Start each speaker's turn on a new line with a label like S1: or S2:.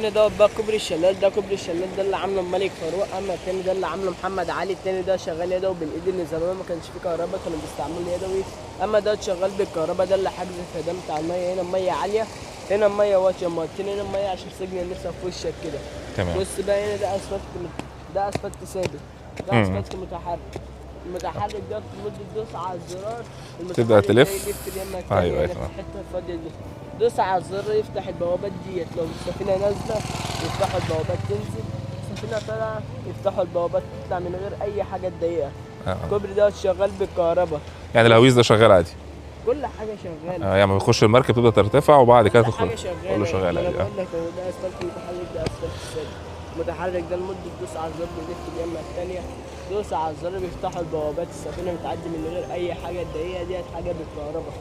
S1: ده بقى كوبري الشلال، ده كوبري الشلال ده اللي عامله الملك فاروق. اما التاني ده اللي عامله محمد علي. التاني ده شغال يدوي بالايد، اللي زمان ما كانش فيه كهرباء كانوا بيستعملوا يدوي. اما ده شغال بالكهرباء، ده اللي حاجز الخدام بتاع الميه. هنا الميه عاليه، هنا الميه واطيه، مرتين هنا الميه عشان سجن النسا في وشك كده.
S2: تمام.
S1: بص بقى هنا ده اسفلت، ده اسفلت ثابت، ده اسفلت متحرك. المتحرك ده تمد تدوس على الزرار،
S2: تبدأ
S1: المتحرك ده
S2: تلف.
S1: يلف اليمة
S2: ايوه
S1: التانية
S2: ايوه
S1: هنا في
S2: تمام.
S1: الحتة الفاضية دي. دوس على الزر يفتح البوابات ديت، لو السفينة نازلة يفتحوا البوابات تنزل، السفينة طالعة يفتحوا البوابات تطلع من غير أي حاجة تضايقها. الكوبري ده شغال بالكهرباء.
S2: يعني الهويس ده شغال عادي؟
S1: كل حاجة شغالة.
S2: يعني لما بيخش المركب تبدأ ترتفع وبعد كده
S1: كل
S2: تدخل.
S1: حاجة شغالة.
S2: كله شغال
S1: ما أنا
S2: عادي.
S1: بقول لك أهو، ده أسفلت متحرك، ده أسفلت ثابت. المتحرك ده لمدة تدوس على الزر بيلف اليمة التانية، دوس على الزر بيفتحوا البوابات، السفينة بتعدي من غير أي حاجة تضايقها، ديت حاجة بالكهرباء.